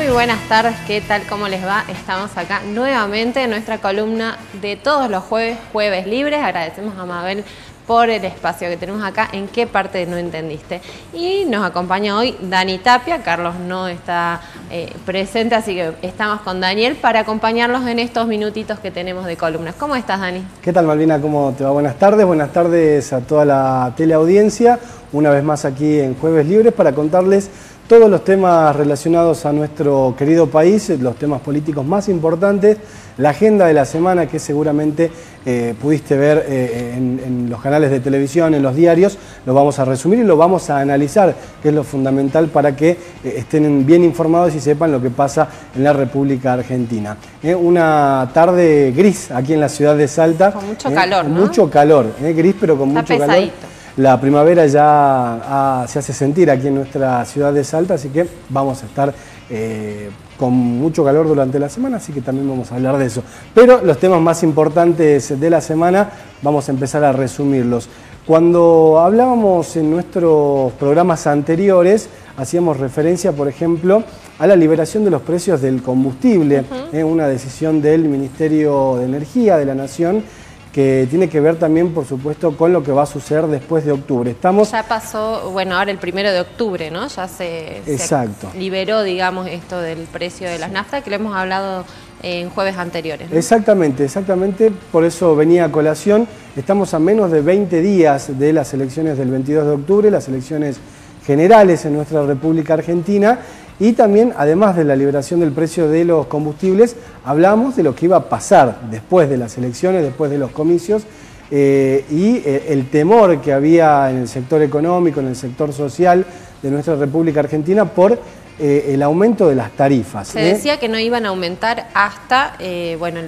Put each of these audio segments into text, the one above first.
Muy buenas tardes, ¿qué tal? ¿Cómo les va? Estamos acá nuevamente en nuestra columna de todos los jueves, Jueves Libres. Agradecemos a Mabel por el espacio que tenemos acá, ¿en qué parte no entendiste? Y nos acompaña hoy Dani Tapia. Carlos no está presente, así que estamos con Daniel para acompañarlos en estos minutitos que tenemos de columnas. ¿Cómo estás, Dani? ¿Qué tal, Malvina? ¿Cómo te va? Buenas tardes a toda la teleaudiencia. Una vez más aquí en Jueves Libres para contarles todos los temas relacionados a nuestro querido país, los temas políticos más importantes, la agenda de la semana que seguramente pudiste ver en los canales de televisión, en los diarios. Lo vamos a resumir y lo vamos a analizar, que es lo fundamental para que estén bien informados y sepan lo que pasa en la República Argentina. Una tarde gris aquí en la ciudad de Salta. Con mucho calor, ¿no? Mucho calor, gris pero con mucho calor. La primavera ya se hace sentir aquí en nuestra ciudad de Salta, así que vamos a estar con mucho calor durante la semana, así que también vamos a hablar de eso. Pero los temas más importantes de la semana vamos a empezar a resumirlos. Cuando hablábamos en nuestros programas anteriores, hacíamos referencia, por ejemplo, a la liberación de los precios del combustible, una decisión del Ministerio de Energía de la Nación, que tiene que ver también, por supuesto, con lo que va a suceder después de octubre. Ya pasó, bueno, ahora el 1 de octubre, ¿no? Ya se liberó, digamos, esto del precio de las naftas, que lo hemos hablado en jueves anteriores, ¿no? Exactamente, por eso venía a colación. Estamos a menos de 20 días de las elecciones del 22 de octubre, las elecciones generales en nuestra República Argentina. Y también, además de la liberación del precio de los combustibles, hablamos de lo que iba a pasar después de las elecciones, después de los comicios, y el temor que había en el sector económico, en el sector social de nuestra República Argentina por el aumento de las tarifas. Se decía que no iban a aumentar hasta, bueno,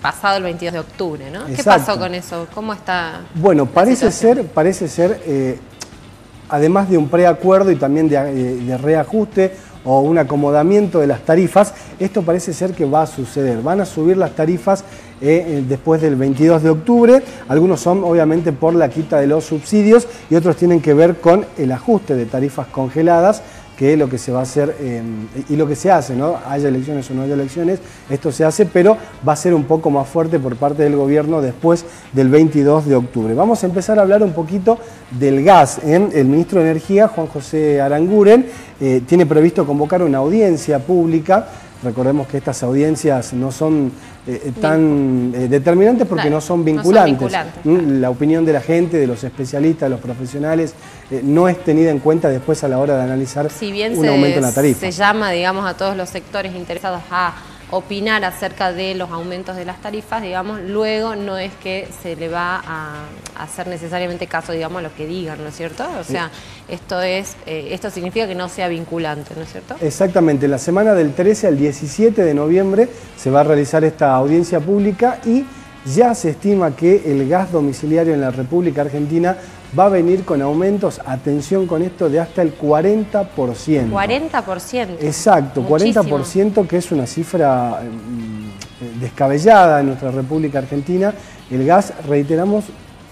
pasado el 22 de octubre, ¿no? Exacto. ¿Qué pasó con eso? ¿Cómo está? Bueno, parece ser, además de un preacuerdo y también de reajuste, o un acomodamiento de las tarifas, esto parece ser que va a suceder. Van a subir las tarifas después del 22 de octubre. Algunos son obviamente por la quita de los subsidios y otros tienen que ver con el ajuste de tarifas congeladas, que es lo que se va a hacer y lo que se hace, ¿no? Haya elecciones o no haya elecciones, esto se hace, pero va a ser un poco más fuerte por parte del gobierno después del 22 de octubre. Vamos a empezar a hablar un poquito del gas. El ministro de Energía, Juan José Aranguren, tiene previsto convocar una audiencia pública. Recordemos que estas audiencias no son tan determinantes porque no son vinculantes. La opinión de la gente, de los especialistas, de los profesionales, no es tenida en cuenta después a la hora de analizar un aumento en la tarifa. Se llama, digamos, a todos los sectores interesados a opinar acerca de los aumentos de las tarifas, digamos, luego no es que se le va a hacer necesariamente caso, digamos, a lo que digan, ¿no es cierto? O sea, esto significa que no sea vinculante, ¿no es cierto? Exactamente, la semana del 13 al 17 de noviembre se va a realizar esta audiencia pública y ya se estima que el gas domiciliario en la República Argentina va a venir con aumentos, atención con esto, de hasta el 40%. 40%. Exacto, muchísimo. 40%, que es una cifra descabellada en nuestra República Argentina. El gas, reiteramos,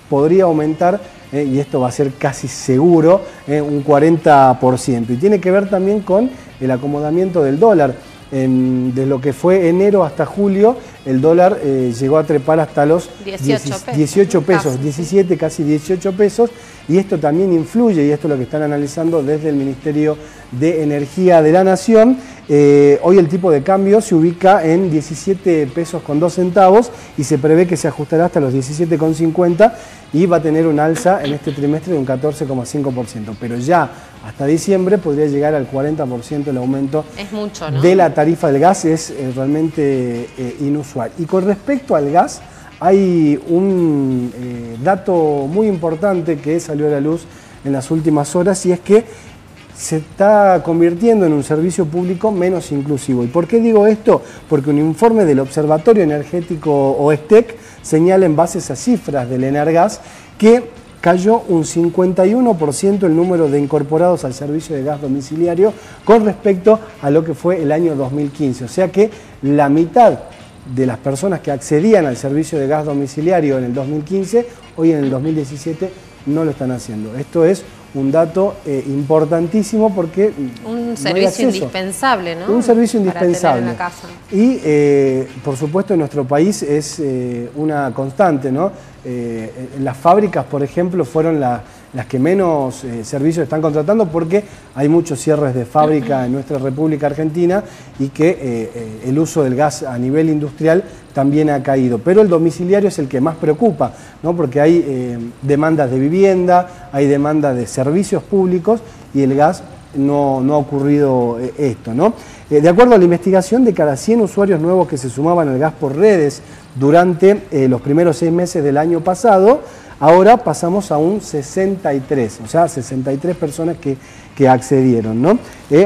podría aumentar, y esto va a ser casi seguro, un 40%. Y tiene que ver también con el acomodamiento del dólar. De lo que fue enero hasta julio, el dólar llegó a trepar hasta los 18 pesos, 17, casi 18 pesos, y esto también influye, y esto es lo que están analizando desde el Ministerio de Energía de la Nación. Hoy el tipo de cambio se ubica en 17 pesos con 2 centavos y se prevé que se ajustará hasta los 17,50 y va a tener un alza en este trimestre de un 14,5%, pero ya hasta diciembre podría llegar al 40% el aumento. Es mucho, ¿no? De la tarifa del gas, es realmente inusual. Y con respecto al gas, hay un dato muy importante que salió a la luz en las últimas horas, y es que se está convirtiendo en un servicio público menos inclusivo. ¿Y por qué digo esto? Porque un informe del Observatorio Energético OESTEC señala, en base a esas cifras del Energas, que cayó un 51% el número de incorporados al servicio de gas domiciliario con respecto a lo que fue el año 2015. O sea que la mitad de las personas que accedían al servicio de gas domiciliario en el 2015, hoy en el 2017 no lo están haciendo. Esto es un dato importantísimo porque un servicio indispensable, ¿no? Un servicio indispensable. Para tener en la casa. Y, por supuesto, en nuestro país es una constante, ¿no? Las fábricas, por ejemplo, fueron las que menos servicios están contratando porque hay muchos cierres de fábrica en nuestra República Argentina y que el uso del gas a nivel industrial también ha caído. Pero el domiciliario es el que más preocupa, ¿no? Porque hay demandas de vivienda, hay demandas de servicios públicos y el gas no ha ocurrido esto, ¿no? De acuerdo a la investigación, de cada 100 usuarios nuevos que se sumaban al gas por redes durante los primeros 6 meses del año pasado, ahora pasamos a un 63, o sea, 63 personas que accedieron, ¿no?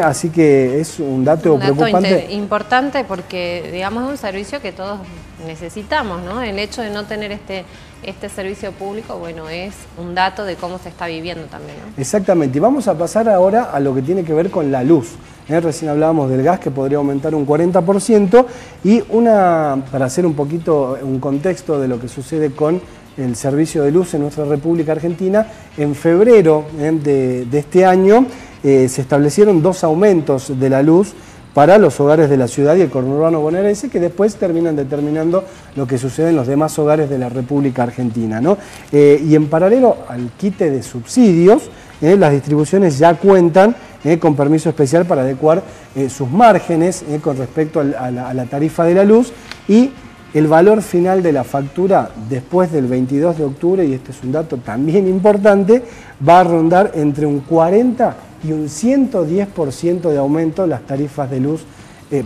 Así que es un dato preocupante. Importante porque, digamos, es un servicio que todos necesitamos, ¿no? El hecho de no tener este servicio público, bueno, es un dato de cómo se está viviendo también, ¿no? Exactamente, y vamos a pasar ahora a lo que tiene que ver con la luz. Recién hablábamos del gas que podría aumentar un 40% y para hacer un poquito un contexto de lo que sucede con el servicio de luz en nuestra República Argentina, en febrero de este año se establecieron 2 aumentos de la luz para los hogares de la ciudad y el conurbano bonaerense, que después terminan determinando lo que sucede en los demás hogares de la República Argentina, ¿no? Y en paralelo al quite de subsidios, las distribuciones ya cuentan con permiso especial para adecuar sus márgenes con respecto a la tarifa de la luz, y el valor final de la factura después del 22 de octubre, y este es un dato también importante, va a rondar entre un 40 y un 110% de aumento las tarifas de luz,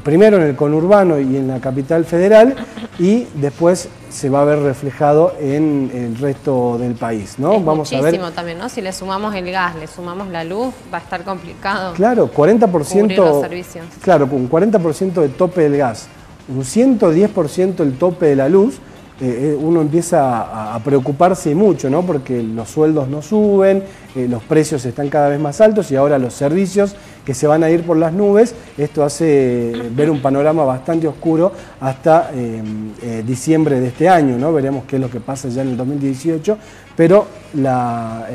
primero en el conurbano y en la capital federal, y después se va a ver reflejado en el resto del país, ¿no? Vamos muchísimo a ver también, ¿no? Si le sumamos el gas, le sumamos la luz, va a estar complicado. Claro, 40%, cubrir los servicios. Claro, con un 40% de tope del gas, un 110% el tope de la luz, uno empieza a preocuparse mucho, ¿no? Porque los sueldos no suben, los precios están cada vez más altos y ahora los servicios que se van a ir por las nubes. Esto hace ver un panorama bastante oscuro hasta diciembre de este año, ¿no? Veremos qué es lo que pasa ya en el 2018, pero la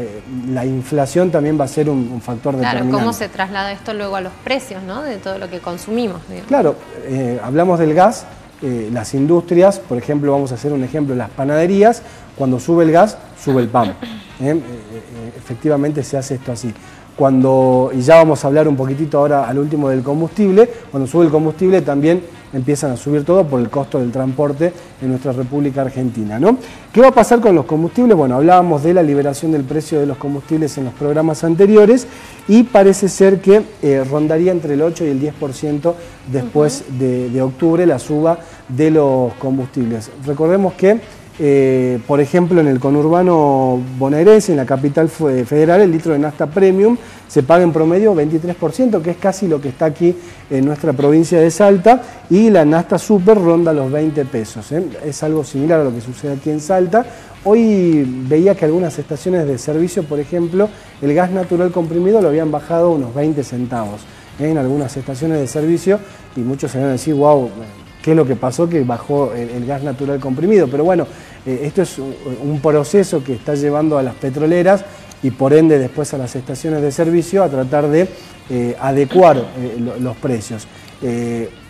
inflación también va a ser un factor determinante. Claro, ¿cómo se traslada esto luego a los precios, ¿no? De todo lo que consumimos, digamos. Claro, hablamos del gas. Las industrias, por ejemplo, vamos a hacer un ejemplo, las panaderías, cuando sube el gas, sube el pan. Efectivamente se hace esto así. Y ya vamos a hablar un poquitito ahora al último del combustible, cuando sube el combustible también empiezan a subir todo por el costo del transporte en nuestra República Argentina, ¿no? ¿Qué va a pasar con los combustibles? Bueno, hablábamos de la liberación del precio de los combustibles en los programas anteriores y parece ser que rondaría entre el 8 y el 10% después de octubre la suba de los combustibles. Recordemos que, por ejemplo, en el conurbano bonaerense, en la capital federal, el litro de nafta premium se paga en promedio 23%, que es casi lo que está aquí en nuestra provincia de Salta, y la nafta super ronda los 20 pesos. Es algo similar a lo que sucede aquí en Salta. Hoy veía que algunas estaciones de servicio, por ejemplo, el gas natural comprimido lo habían bajado unos 20 centavos en algunas estaciones de servicio, y muchos se van a decir, wow, ¿qué es lo que pasó? Que bajó el gas natural comprimido. Pero bueno, esto es un proceso que está llevando a las petroleras y por ende después a las estaciones de servicio a tratar de adecuar los precios.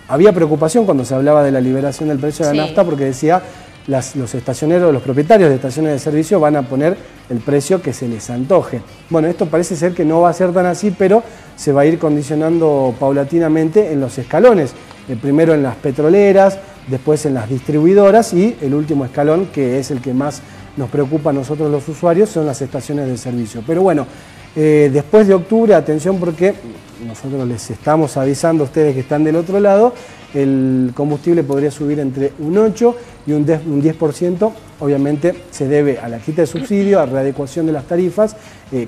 Había preocupación cuando se hablaba de la liberación del precio de la nafta, porque decía los estacioneros, los propietarios de estaciones de servicio van a poner el precio que se les antoje. Bueno, esto parece ser que no va a ser tan así, pero se va a ir condicionando paulatinamente en los escalones. Primero en las petroleras, después en las distribuidoras y el último escalón, que es el que más nos preocupa a nosotros los usuarios, son las estaciones de servicio. Pero bueno, después de octubre, atención, porque nosotros les estamos avisando a ustedes que están del otro lado, el combustible podría subir entre un 8 y un 10%. Obviamente se debe a la quita de subsidio, a readecuación de las tarifas,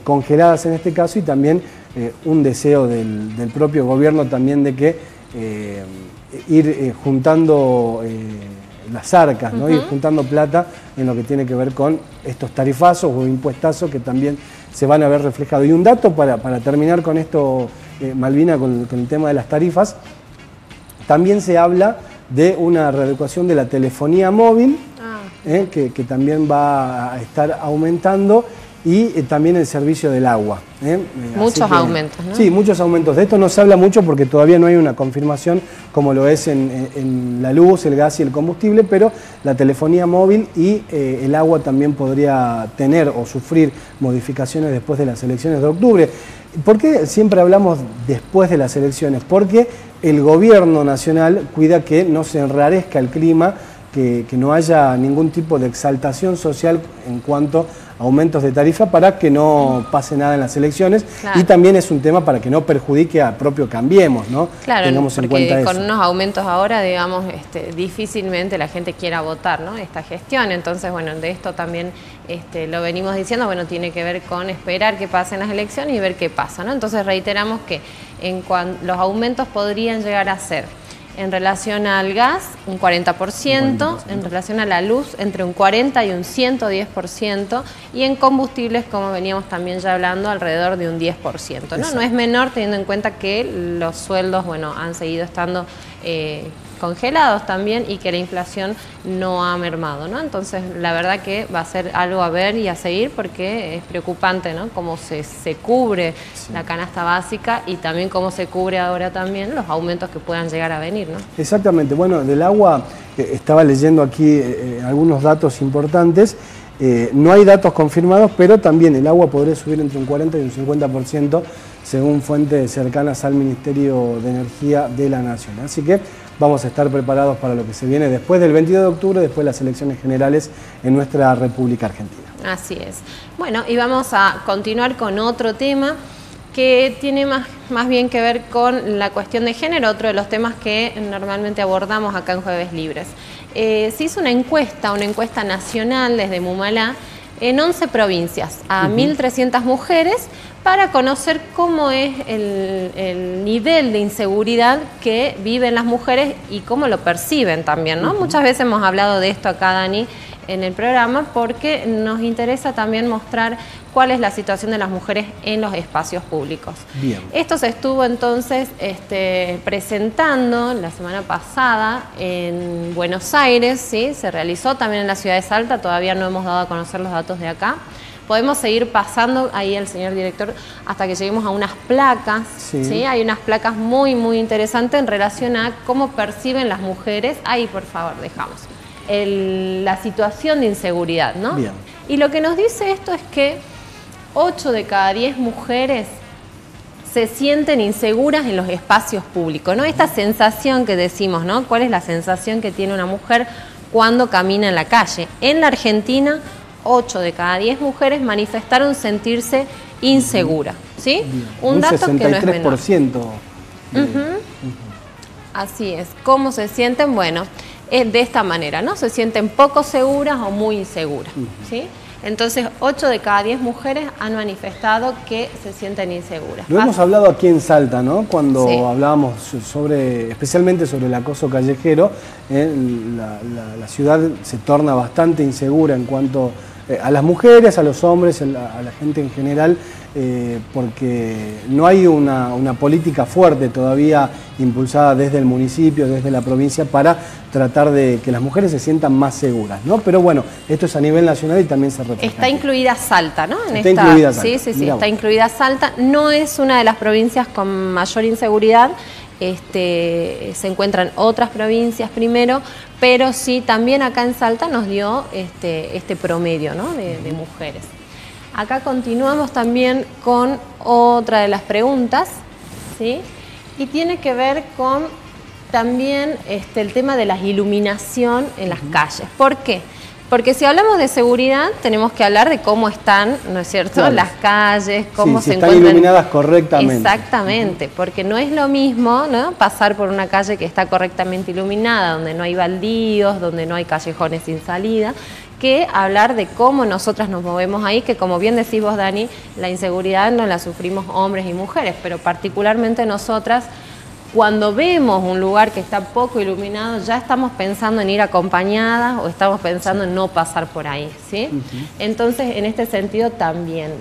congeladas en este caso, y también un deseo del propio gobierno también de que ir juntando las arcas, ¿no? Ir juntando plata en lo que tiene que ver con estos tarifazos o impuestazos que también se van a ver reflejados. Y un dato para terminar con esto, Malvina, con el tema de las tarifas, también se habla de una readecuación de la telefonía móvil, que también va a estar aumentando, y también el servicio del agua. Muchos aumentos, ¿no? Sí, muchos aumentos. De esto no se habla mucho porque todavía no hay una confirmación como lo es en la luz, el gas y el combustible, pero la telefonía móvil y el agua también podría tener o sufrir modificaciones después de las elecciones de octubre. ¿Por qué siempre hablamos después de las elecciones? Porque el gobierno nacional cuida que no se enrarezca el clima, que no haya ningún tipo de exaltación social en cuanto a aumentos de tarifa para que no pase nada en las elecciones. Claro. Y también es un tema para que no perjudique a propio Cambiemos, ¿no? Claro, tengamos en porque cuenta con eso. unos aumentos ahora, digamos, difícilmente la gente quiera votar, ¿no? Esta gestión. Entonces, bueno, de esto también lo venimos diciendo, bueno, tiene que ver con esperar que pasen las elecciones y ver qué pasa, ¿no? Entonces reiteramos que los aumentos podrían llegar a ser en relación al gas, un 40%, en relación a la luz, entre un 40 y un 110%, y en combustibles, como veníamos también ya hablando, alrededor de un 10%, ¿no? No es menor teniendo en cuenta que los sueldos, bueno, han seguido estando congelados también y que la inflación no ha mermado, ¿no? Entonces, la verdad que va a ser algo a ver y a seguir porque es preocupante, ¿no? Cómo se cubre la canasta básica y también cómo se cubre ahora también los aumentos que puedan llegar a venir, ¿no? Exactamente. Bueno, del agua estaba leyendo aquí algunos datos importantes. No hay datos confirmados, pero también el agua podría subir entre un 40 y un 50% según fuentes cercanas al Ministerio de Energía de la Nación. Así que vamos a estar preparados para lo que se viene después del 22 de octubre, después de las elecciones generales en nuestra República Argentina. Así es. Bueno, y vamos a continuar con otro tema que tiene más bien que ver con la cuestión de género, otro de los temas que normalmente abordamos acá en Jueves Libres. Se hizo una encuesta nacional desde Mumalá en 11 provincias a 1.300 mujeres para conocer cómo es el nivel de inseguridad que viven las mujeres y cómo lo perciben también, ¿no? Muchas veces hemos hablado de esto acá, Dani, en el programa, porque nos interesa también mostrar cuál es la situación de las mujeres en los espacios públicos. Bien. Esto se estuvo entonces presentando la semana pasada en Buenos Aires, ¿sí? Se realizó también en la ciudad de Salta, todavía no hemos dado a conocer los datos de acá. Podemos seguir pasando ahí el señor director hasta que lleguemos a unas placas, ¿sí? Hay unas placas muy, muy interesantes en relación a cómo perciben las mujeres. Ahí, por favor, dejamos. La situación de inseguridad, ¿no? Bien. Y lo que nos dice esto es que 8 de cada 10 mujeres se sienten inseguras en los espacios públicos, ¿no? Esta sensación que decimos, ¿no? ¿Cuál es la sensación que tiene una mujer cuando camina en la calle? En la Argentina, 8 de cada 10 mujeres manifestaron sentirse insegura, ¿sí? Un dato que no es menor. 63%. Así es. ¿Cómo se sienten? Bueno, es de esta manera, ¿no? Se sienten poco seguras o muy inseguras, ¿sí? Entonces, 8 de cada 10 mujeres han manifestado que se sienten inseguras. Lo hemos hablado aquí en Salta, ¿no? Cuando hablábamos especialmente sobre el acoso callejero, la ciudad se torna bastante insegura en cuanto a las mujeres, a los hombres, a la gente en general, porque no hay una política fuerte todavía impulsada desde el municipio, desde la provincia, para tratar de que las mujeres se sientan más seguras, ¿no? Pero bueno, esto es a nivel nacional y también se refleja. Está incluida Salta, ¿no? Está incluida Salta. Sí, está incluida Salta. No es una de las provincias con mayor inseguridad. Se encuentran otras provincias primero, pero sí también acá en Salta nos dio este promedio, ¿no? de mujeres. Acá continuamos también con otra de las preguntas, ¿sí? Y tiene que ver con también el tema de la iluminación en las calles. ¿Por qué? Porque si hablamos de seguridad, tenemos que hablar de cómo están, ¿no es cierto?, claro, las calles, cómo se encuentran. Están iluminadas correctamente. Exactamente, porque no es lo mismo, ¿no?, pasar por una calle que está correctamente iluminada, donde no hay baldíos, donde no hay callejones sin salida, que hablar de cómo nosotras nos movemos ahí, que como bien decís vos, Dani, la inseguridad no la sufrimos hombres y mujeres, pero particularmente nosotras Cuando vemos un lugar que está poco iluminado, ya estamos pensando en ir acompañadas o estamos pensando en no pasar por ahí, ¿sí? Entonces, en este sentido también,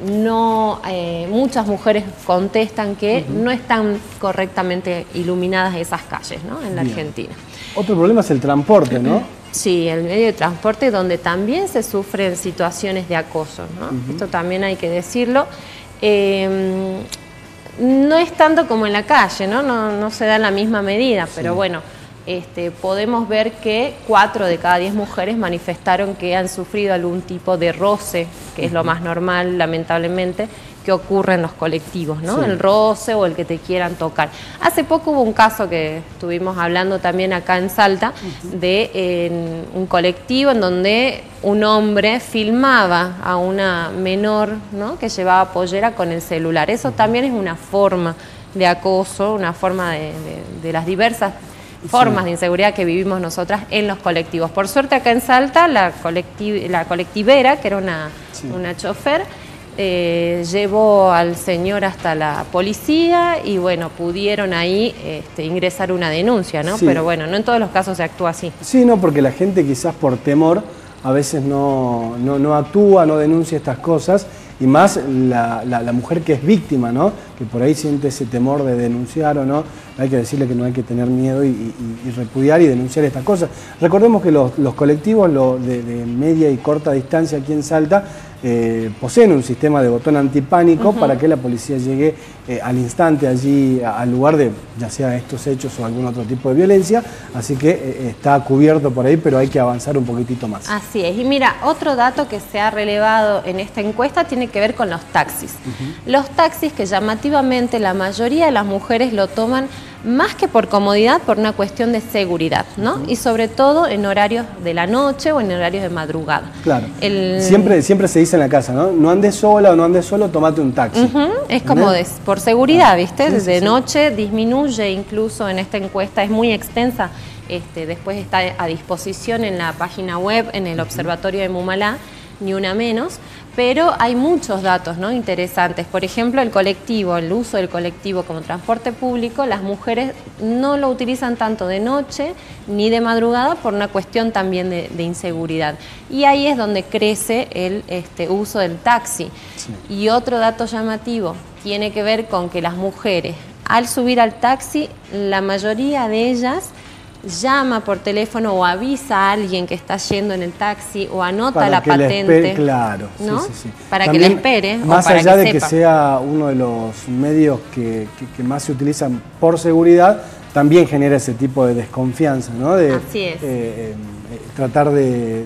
muchas mujeres contestan que no están correctamente iluminadas esas calles, ¿no? En la Argentina. Otro problema es el transporte, ¿no? Sí, el medio de transporte donde también se sufren situaciones de acoso, ¿no? Esto también hay que decirlo. No es tanto como en la calle, ¿no? No se da en la misma medida, pero bueno, podemos ver que 4 de cada 10 mujeres manifestaron que han sufrido algún tipo de roce, que es lo más normal, lamentablemente, que ocurre en los colectivos, ¿no? El roce o el que te quieran tocar. Hace poco hubo un caso que estuvimos hablando también acá en Salta, de un colectivo en donde un hombre filmaba a una menor, ¿no? Que llevaba pollera con el celular. Eso también es una forma de acoso, una forma de las diversas formas de inseguridad que vivimos nosotras en los colectivos. Por suerte acá en Salta la colectivera, que era una chofer, llevó al señor hasta la policía y bueno, pudieron ahí ingresar una denuncia, ¿no? Pero bueno, no en todos los casos se actúa así. Sí, no, porque la gente quizás por temor a veces no actúa, no denuncia estas cosas, y más la mujer que es víctima, ¿no? Que por ahí siente ese temor de denunciar o no. Hay que decirle que no hay que tener miedo y repudiar y denunciar estas cosas. Recordemos que los colectivos de media y corta distancia aquí en Salta poseen un sistema de botón antipánico para que la policía llegue al instante allí al lugar de ya sea estos hechos o algún otro tipo de violencia, así que está cubierto por ahí, pero hay que avanzar un poquitito más. Así es, y mira, otro dato que se ha relevado en esta encuesta tiene que ver con los taxis. Los taxis que llamativamente la mayoría de las mujeres lo toman más que por comodidad, por una cuestión de seguridad, ¿no? Y sobre todo en horarios de la noche o en horarios de madrugada. Claro. Siempre se dice en la casa, ¿no? No andes sola o no andes solo, tomate un taxi. Es como por seguridad, ¿viste? De noche disminuye incluso en esta encuesta, es muy extensa. Después está a disposición en la página web, en el Observatorio de Mumalá, ni una menos, pero hay muchos datos, ¿no? Interesantes. Por ejemplo, el uso del colectivo como transporte público, las mujeres no lo utilizan tanto de noche ni de madrugada por una cuestión también de inseguridad. Y ahí es donde crece el uso del taxi. Y otro dato llamativo tiene que ver con que las mujeres, al subir al taxi, la mayoría de ellas llama por teléfono o avisa a alguien que está yendo en el taxi o anota la patente. Claro, ¿no? sí. Para también, que le espere. Más o para allá que de sepa. que sea uno de los medios que más se utilizan por seguridad, también genera ese tipo de desconfianza, ¿no? Así es. Tratar de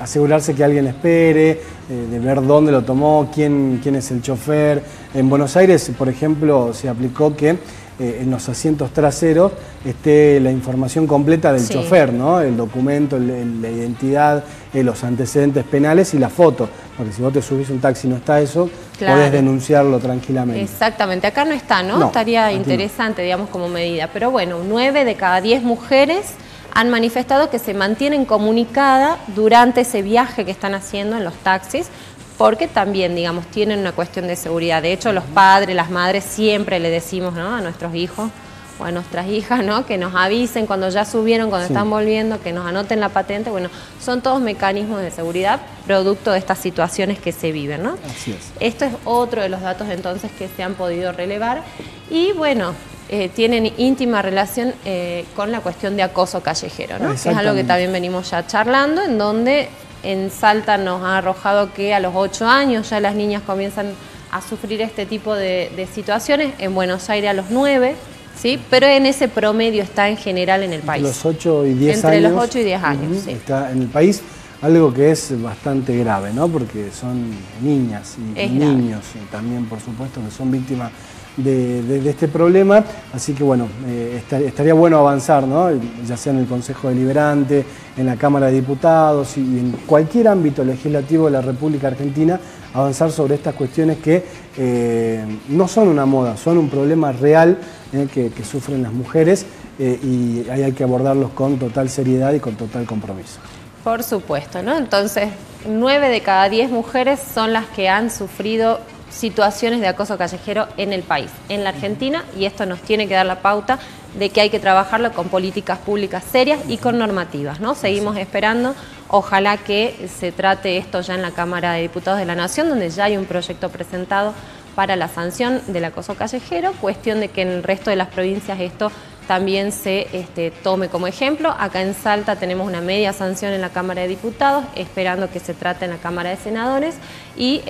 asegurarse que alguien espere, de ver dónde lo tomó, quién es el chofer. En Buenos Aires, por ejemplo, se aplicó que en los asientos traseros esté la información completa del chofer, ¿no? El documento, la identidad, los antecedentes penales y la foto. Porque si vos te subís un taxi y no está eso, podés denunciarlo tranquilamente. Exactamente, acá no está, ¿no? Estaría interesante, digamos, como medida. Pero bueno, 9 de cada 10 mujeres han manifestado que se mantienen comunicadas durante ese viaje que están haciendo en los taxis, porque también, digamos, tienen una cuestión de seguridad. De hecho, los padres, las madres, siempre le decimos, ¿no? A nuestros hijos o a nuestras hijas, ¿no? Que nos avisen cuando ya subieron, cuando están volviendo, que nos anoten la patente. Bueno, son todos mecanismos de seguridad producto de estas situaciones que se viven, ¿no? Así es. Esto es otro de los datos entonces que se han podido relevar y bueno, tienen íntima relación con la cuestión de acoso callejero, ¿no? Que es algo que también venimos ya charlando, en donde en Salta nos ha arrojado que a los 8 años ya las niñas comienzan a sufrir este tipo de situaciones, en Buenos Aires a los 9, ¿sí? Pero en ese promedio está en general en el país. Los 8 y 10 Entre años. los 8 y 10 años, sí. Está en el país, algo que es bastante grave, ¿no? Porque son niñas y niños también, por supuesto, que son víctimas de este problema, así que bueno, estaría bueno avanzar, ¿no? Ya sea en el Consejo Deliberante, en la Cámara de Diputados y en cualquier ámbito legislativo de la República Argentina, avanzar sobre estas cuestiones que no son una moda, son un problema real que sufren las mujeres y hay que abordarlos con total seriedad y con total compromiso. Por supuesto, ¿no? Entonces, 9 de cada 10 mujeres son las que han sufrido situaciones de acoso callejero en el país, en la Argentina, y esto nos tiene que dar la pauta de que hay que trabajarlo con políticas públicas serias y con normativas, ¿no? Seguimos esperando, ojalá que se trate esto ya en la Cámara de Diputados de la Nación, donde ya hay un proyecto presentado para la sanción del acoso callejero, cuestión de que en el resto de las provincias esto también se tome como ejemplo. Acá en Salta tenemos una media sanción en la Cámara de Diputados, esperando que se trate en la Cámara de Senadores, y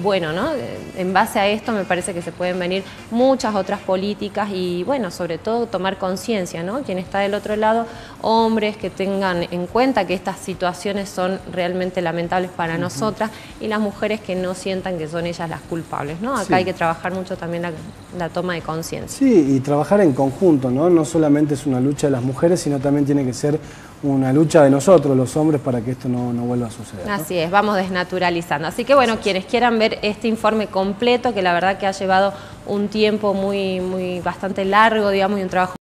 bueno, ¿no? En base a esto me parece que se pueden venir muchas otras políticas y bueno, sobre todo tomar conciencia, ¿no? Quien está del otro lado, hombres que tengan en cuenta que estas situaciones son realmente lamentables para nosotras, y las mujeres que no sientan que son ellas las culpables, ¿no? Acá hay que trabajar mucho también la toma de conciencia. Sí, y trabajar en conjunto, ¿no? No solamente es una lucha de las mujeres, sino también tiene que ser una lucha de nosotros, los hombres, para que esto no vuelva a suceder, ¿no? Así es, vamos desnaturalizando. Así que bueno, quienes quieran ver este informe completo, que la verdad que ha llevado un tiempo bastante largo, digamos, y un trabajo